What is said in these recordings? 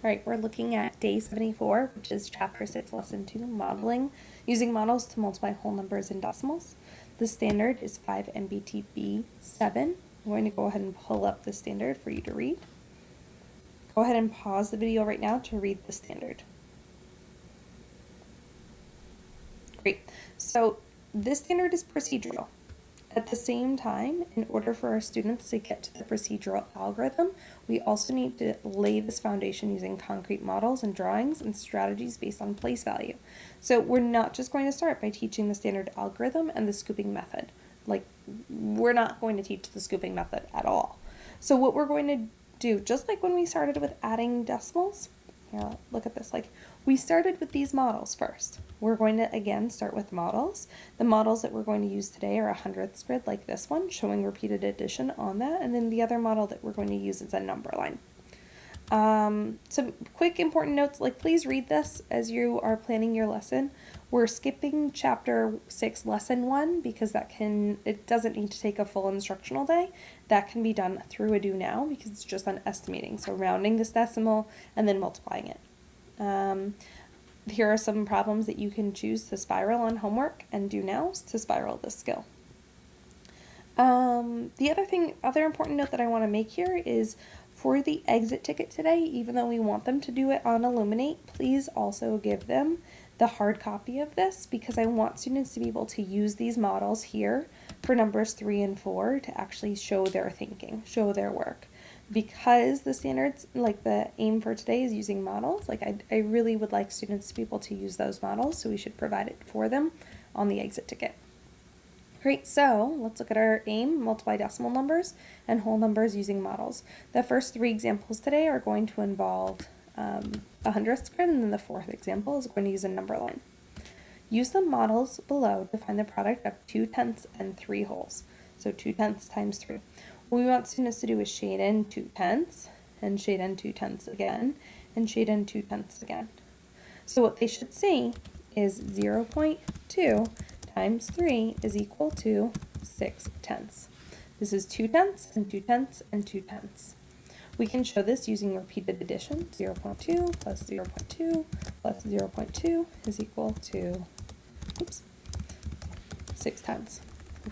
All right, we're looking at day 74, which is chapter 6, lesson 2, modeling, using models to multiply whole numbers and decimals. The standard is 5 MBTB 7. I'm going to go ahead and pull up the standard for you to read. Go ahead and pause the video right now to read the standard. Great. So this standard is procedural. At the same time, in order for our students to get to the procedural algorithm, we also need to lay this foundation using concrete models and drawings and strategies based on place value. So we're not just going to start by teaching the standard algorithm and the scooping method. Like, we're not going to teach the scooping method at all. So what we're going to do, just like when we started with adding decimals, here, look at this, like we started with these models first. We're going to again start with models. The models that we're going to use today are a hundredths grid like this one, showing repeated addition on that, and then the other model that we're going to use is a number line. Some quick important notes, like please read this as you are planning your lesson. We're skipping chapter 6 lesson 1 because it doesn't need to take a full instructional day. That can be done through a do now because it's just on estimating, so rounding this decimal and then multiplying it. Here are some problems that you can choose to spiral on homework and do nows to spiral this skill. The other important note that I want to make here is for the exit ticket today, even though we want them to do it on Elluminate, please also give them the hard copy of this because I want students to be able to use these models here for numbers 3 and 4 to actually show their thinking, show their work. Because the standards, like the aim for today is using models, like I really would like students to be able to use those models, so we should provide it for them on the exit ticket. Great, so let's look at our aim, multiply decimal numbers and whole numbers using models. The first 3 examples today are going to involve a hundredths grid, and then the 4th example is going to use a number line. Use the models below to find the product of 2/10 and 3 wholes. So 2/10 times 3. What we want students to do is shade in 2/10 and shade in 2/10 again and shade in 2/10 again. So what they should see is 0.2 times 3 is equal to 6/10. This is 2/10 and 2/10 and 2/10. We can show this using repeated addition. 0.2 plus 0.2 plus 0.2 is equal to 6/10.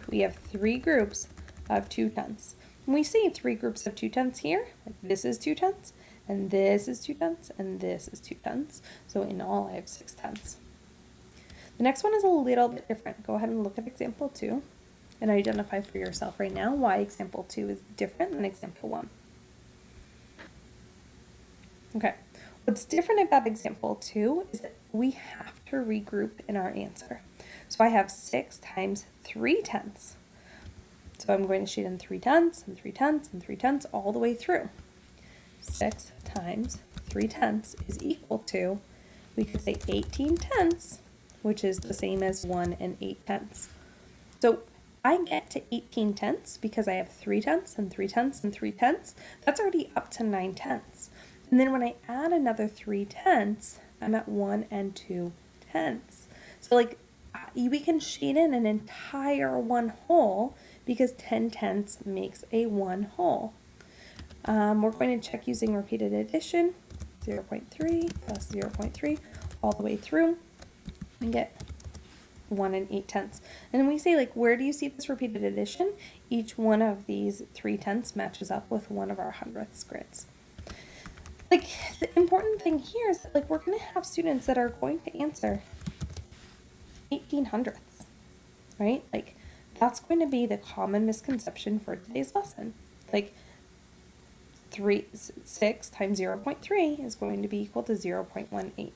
We have 3 groups of 2/10. When we see 3 groups of 2/10 here, like this is 2/10, and this is 2/10, and this is 2/10. So in all, I have 6/10. The next one is a little bit different. Go ahead and look at example 2 and identify for yourself right now why example 2 is different than example 1. Okay, what's different about example 2 is that we have to regroup in our answer. So I have 6 times 3/10. So I'm going to shade in 3/10 and 3/10 and 3/10 all the way through. 6 times 3/10 is equal to, we could say 18/10, which is the same as 1 and 8/10. So I get to 18/10 because I have 3/10 and 3/10 and 3/10. That's already up to 9/10. And then when I add another 3/10, I'm at 1 and 2/10. So like we can shade in an entire 1 whole because 10/10 makes a 1 whole. We're going to check using repeated addition, 0.3 plus 0.3 all the way through and get 1 and 8/10. And then we say, like, where do you see this repeated addition? Each one of these 3/10 matches up with one of our hundredths grids. Like, the important thing here is that, like, we're going to have students that are going to answer 1800ths, right? Like, that's going to be the common misconception for today's lesson. Like, 6 times 0.3 is going to be equal to 0.18.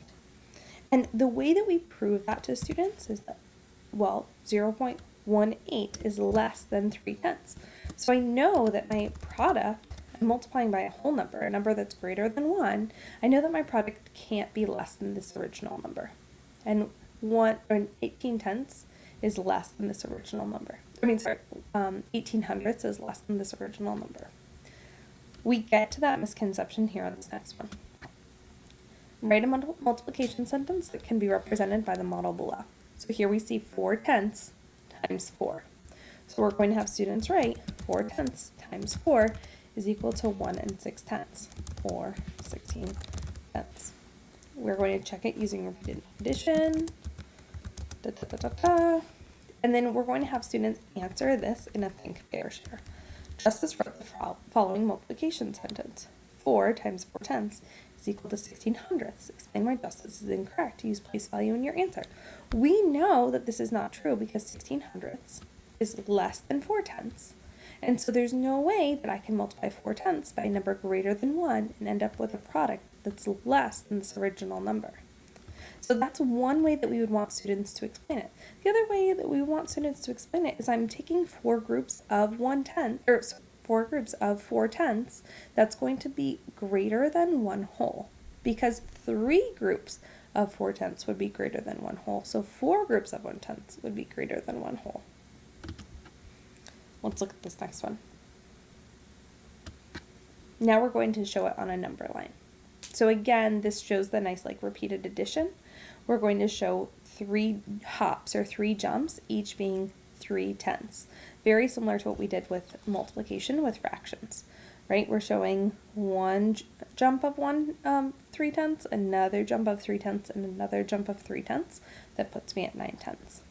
And the way that we prove that to students is that, well, 0.18 is less than 3/10. So I know that my product, I'm multiplying by a whole number, a number that's greater than 1. I know that my product can't be less than this original number. And 18/10 is less than this original number. 1800ths is less than this original number. We get to that misconception here on this next one. Write a multiplication sentence that can be represented by the model below. So here we see 4/10 times 4. So we're going to have students write 4/10 times 4 is equal to 1 and 6/10. 4, 16, tenths. We're going to check it using repeated addition. Da, da, da, da, da. And then we're going to have students answer this in a think, compare, share. Justice wrote the following multiplication sentence. 4 times 4 tenths is equal to 1600ths. Explain why Justice is incorrect. Use place value in your answer. We know that this is not true because 1600ths is less than 4 tenths. And so there's no way that I can multiply 4 tenths by a number greater than 1 and end up with a product that's less than this original number. So that's one way that we would want students to explain it. The other way that we want students to explain it is I'm taking 4 groups of 4 groups of 4 tenths that's going to be greater than 1 whole, because 3 groups of 4 tenths would be greater than 1 whole. So 4 groups of 1 tenths would be greater than 1 whole. Let's look at this next one. Now we're going to show it on a number line. So again, this shows the nice like repeated addition. We're going to show 3 hops or 3 jumps, each being 3 tenths. Very similar to what we did with multiplication with fractions, right? We're showing one jump of 3 tenths, another jump of 3 tenths, and another jump of 3 tenths. That puts me at 9 tenths.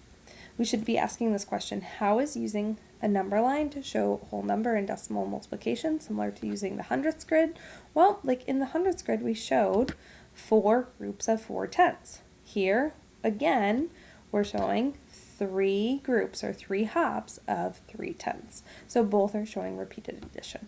We should be asking this question: how is using a number line to show whole number and decimal multiplication similar to using the hundredths grid? Well, like in the hundredths grid, we showed 4 groups of 4 tenths. Here, again, we're showing 3 groups or 3 hops of 3 tenths. So both are showing repeated addition.